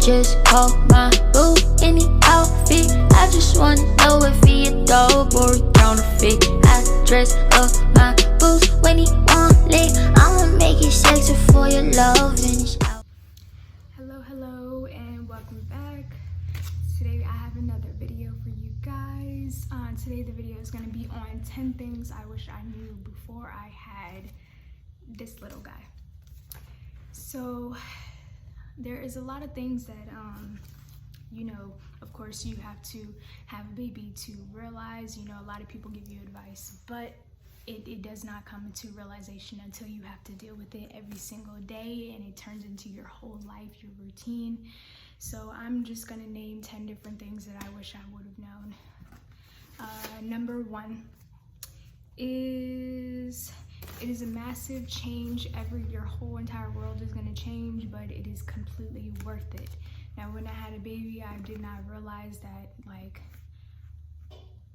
just call my boo any outfit. I just wanna know if he a dope or he counterfeit. I dress up my boots when he want lick. I'ma make it sexy for your love and it's out. Hello, and welcome back. Today I have another video for you guys. Today the video is going to be on 10 things I wish I knew before I had this little guy. So there is a lot of things that you know, of course you have to have a baby to realize. You know, a lot of people give you advice, but it does not come into realization until you have to deal with it every single day and it turns into your whole life, your routine. So I'm just gonna name 10 different things that I wish I would have known. Number one is, it is a massive change. Your whole entire world is gonna change, but it is completely worth it. Now, when I had a baby, I did not realize that like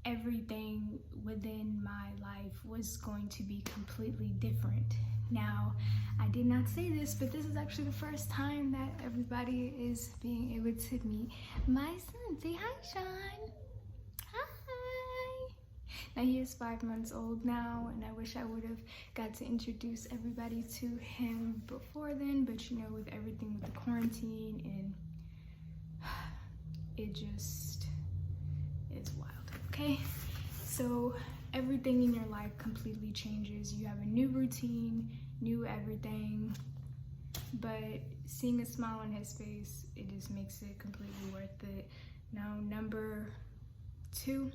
everything within my life was going to be completely different. Now, I did not say this, but this is actually the first time that everybody is being able to meet my son. Say hi, Sean. Hi. Now, he is 5 months old now, and I wish I would have got to introduce everybody to him before then, but you know, with everything with the quarantine, and it just is wild. Okay, so everything in your life completely changes. You have a new routine, new everything, but seeing a smile on his face, it just makes it completely worth it. Now, number two,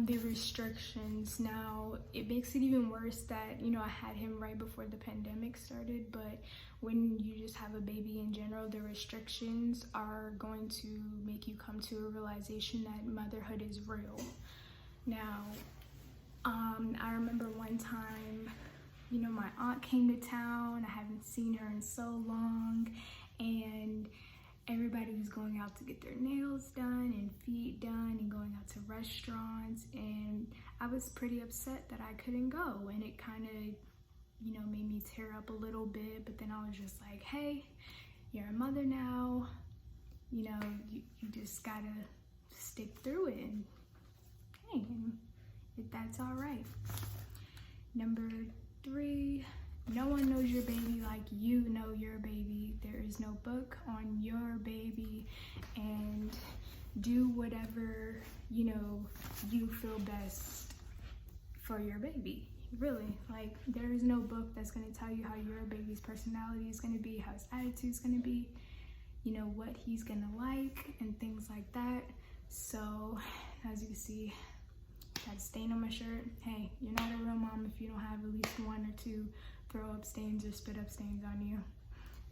the restrictions. Now, it makes it even worse that, you know, I had him right before the pandemic started, but when you just have a baby in general, the restrictions are going to make you come to a realization that motherhood is real. Now, I remember one time, you know, my aunt came to town. I haven't seen her in so long, and everybody was going out to get their nails done and feet done and going out to restaurants, and I was pretty upset that I couldn't go, and it kind of, you know, made me tear up a little bit. But then I was just like, hey, you're a mother now, you know, you just gotta stick through it, and hey, that's all right. Number three, no one knows your baby like you know your baby. There is no book on your baby, and do whatever, you know, you feel best for your baby. Really, like, there is no book that's going to tell you how your baby's personality is going to be, how his attitude is going to be, you know, what he's going to like and things like that. So as you can see, got a stain on my shirt. Hey, you're not a real mom if you don't have at least one or two throw up stains or spit up stains on you.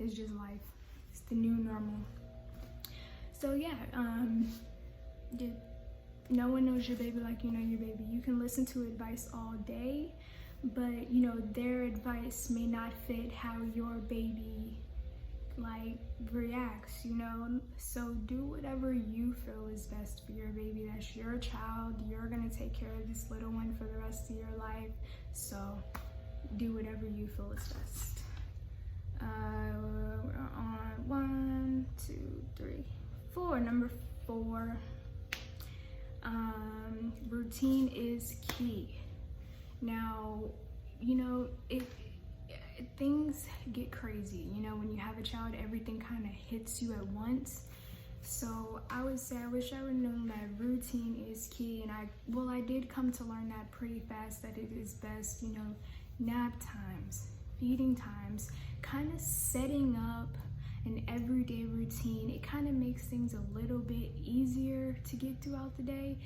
It's just life. It's the new normal. So yeah, no one knows your baby like you know your baby. You can listen to advice all day, but you know, their advice may not fit how your baby like reacts, you know. So do whatever you feel is best for your baby. That's your child. You're gonna take care of this little one for the rest of your life, so do whatever you feel is best. We're on 1, 2, 3, 4. Number 4, routine is key. Now, you know, things get crazy, you know, when you have a child, everything kind of hits you at once. So I would say I wish I would have known that routine is key, and I did come to learn that pretty fast, that it is best, you know, nap times, feeding times, kind of setting up an everyday routine. It kind of makes things a little bit easier to get throughout the day,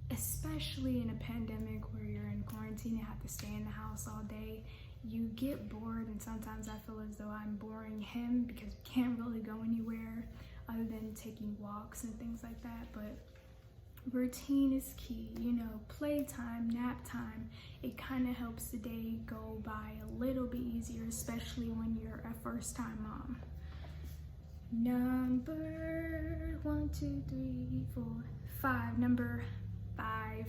especially in a pandemic where you're in quarantine and have to stay in the house all day. You get bored, and sometimes I feel as though I'm boring him because we can't really go anywhere other than taking walks and things like that. But routine is key, you know, playtime, nap time. It kind of helps the day go by a little bit easier, especially when you're a first-time mom. Number 1, 2, 3, 4, 5. Number 5,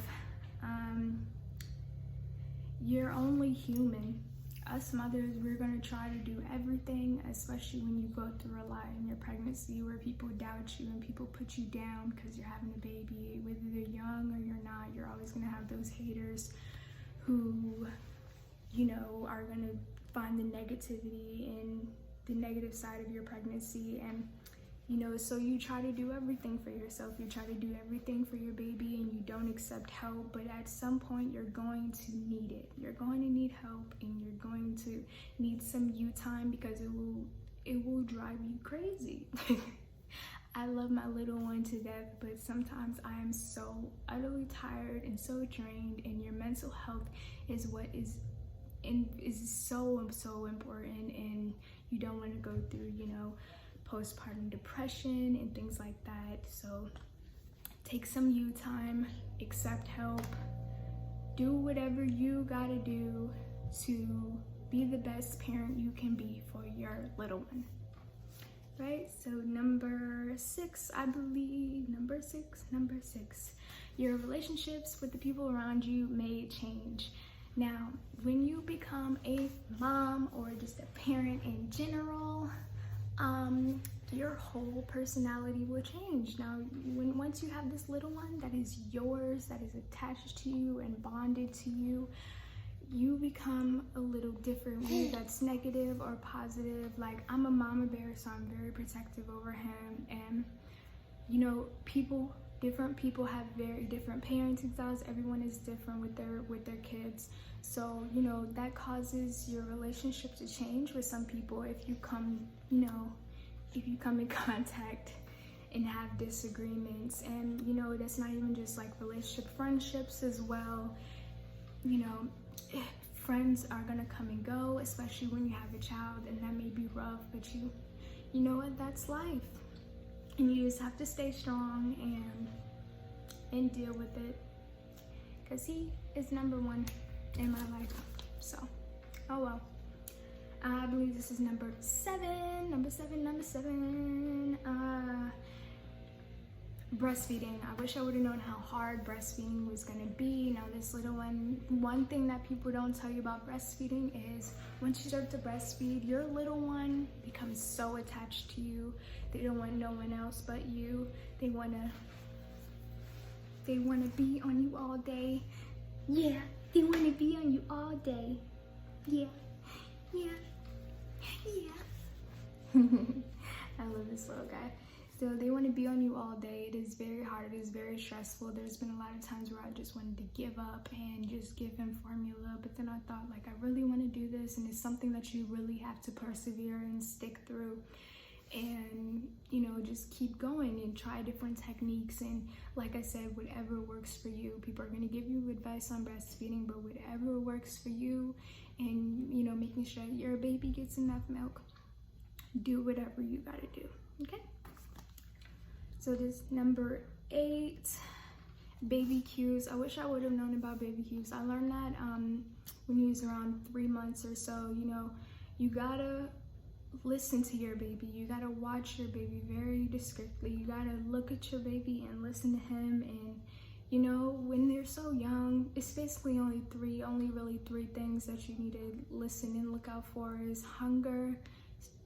you're only human. us mothers, we're gonna try to do everything, especially when you go through a lot in your pregnancy where people doubt you and people put you down because you're having a baby. Whether they're young or you're not, you're always gonna have those haters who, you know, are gonna find the negativity in the negative side of your pregnancy. And you know, so you try to do everything for yourself, you try to do everything for your baby, and you don't accept help. But at some point you're going to need it. You're going to need help, and you're going to need some you time, because it will drive you crazy. I love my little one to death, but sometimes I am so utterly tired and so drained, and your mental health is what is so important. And you don't want to go through, you know, postpartum depression and things like that. So take some you time, accept help, do whatever you gotta do to be the best parent you can be for your little one. Right? So number 6, I believe, number six, your relationships with the people around you may change. Now, when you become a mom or just a parent in general, your whole personality will change. Now, once you have this little one that is yours, that is attached to you and bonded to you, you become a little different, whether that's negative or positive. Like, I'm a mama bear, so I'm very protective over him. And you know, different people have very different parenting styles. Everyone is different with their kids. So, you know, that causes your relationship to change with some people if you come in contact and have disagreements. And you know, that's not even just like relationship, friendships as well. You know, friends are gonna come and go, especially when you have a child, and that may be rough, but you know what, that's life. And you just have to stay strong and deal with it, because he is number 1 in my life. So, oh well. I believe this is number 7. Breastfeeding. I wish I would have known how hard breastfeeding was gonna be. Now, this little one thing that people don't tell you about breastfeeding is once you start to breastfeed, your little one becomes so attached to you. They don't want no one else but you. They wanna be on you all day. Yeah, they wanna be on you all day. Yeah. I love this little guy. So they want to be on you all day. It is very hard. It is very stressful. There's been a lot of times where I just wanted to give up and just give him formula. But then I thought, like, I really want to do this, and it's something that you really have to persevere and stick through. And, you know, just keep going and try different techniques. And like I said, whatever works for you. People are going to give you advice on breastfeeding, but whatever works for you, and, you know, making sure your baby gets enough milk, do whatever you got to do. Okay? So this number 8, baby cues. I wish I would have known about baby cues. I learned that when he was around 3 months or so. You know, you gotta listen to your baby. You gotta watch your baby very discreetly. You gotta look at your baby and listen to him. And you know, when they're so young, it's basically only really three things that you need to listen and look out for is hunger,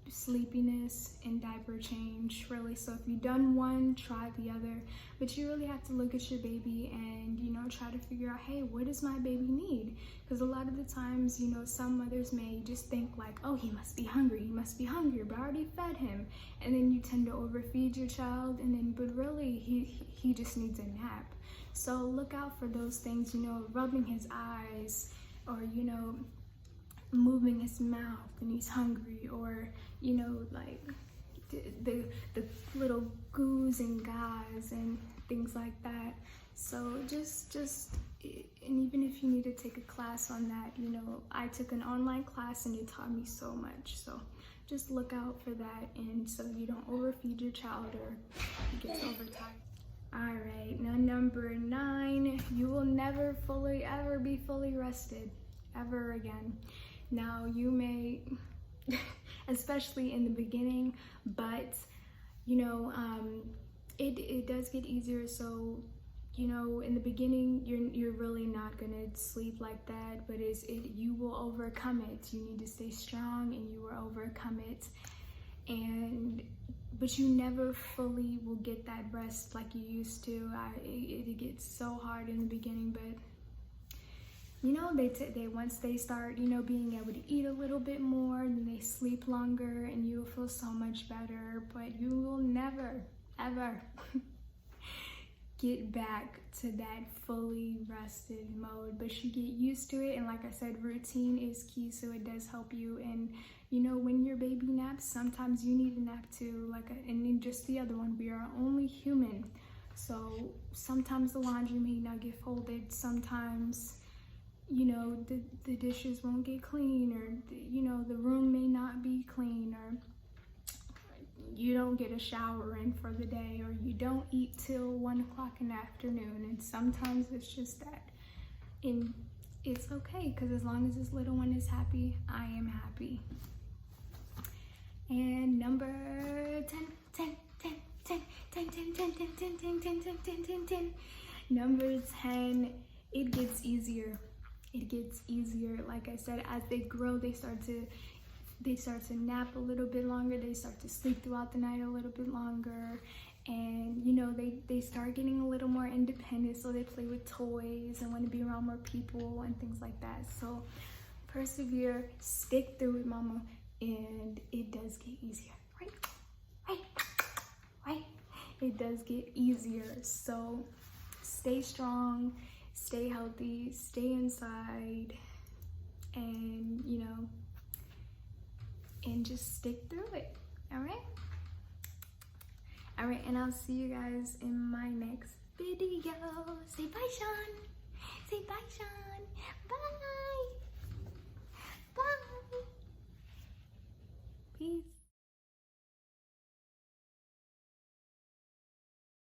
sleepiness, and diaper change, really. So if you've done one, try the other. But you really have to look at your baby and, you know, try to figure out, hey, what does my baby need? Because a lot of the times, you know, some mothers may just think like, oh, he must be hungry, but I already fed him. And then you tend to overfeed your child, but really he just needs a nap. So look out for those things, you know, rubbing his eyes, or, you know, moving his mouth and he's hungry, or, you know, like the little goos and ga's and things like that. So just and even if you need to take a class on that, you know, I took an online class and it taught me so much. So just look out for that, and so you don't overfeed your child or he gets overtired. All right, now number 9, you will never ever be fully rested ever again. Now, you may, especially in the beginning, but, you know, it does get easier. So you know, in the beginning, you're really not gonna sleep like that, but you will overcome it. You need to stay strong, and you will overcome it. But you never fully will get that rest like you used to. It gets so hard in the beginning, but you know, they once they start, you know, being able to eat a little bit more, and they sleep longer, and you'll feel so much better. But you will never, ever get back to that fully rested mode, but you get used to it. And like I said, routine is key, so it does help you. And you know, when your baby naps, sometimes you need a nap too. And then just the other one, we are only human, so sometimes the laundry may not get folded, sometimes, you know, the dishes won't get clean, or you know, the room may not be clean, or you don't get a shower in for the day, or you don't eat till 1 o'clock in the afternoon. And sometimes it's just that, and it's okay, because as long as this little one is happy, I am happy. And number 10. Number 10, it gets easier. It gets easier. Like I said, as they grow, they start to nap a little bit longer. They start to sleep throughout the night a little bit longer. And you know, they start getting a little more independent, so they play with toys and want to be around more people and things like that. So persevere, stick through it, mama, and it does get easier, right? It does get easier. So stay strong, stay healthy, stay inside, and you know, and just stick through it. All right, and I'll see you guys in my next video. Say bye, Sean. Say bye, Sean. Bye. Peace.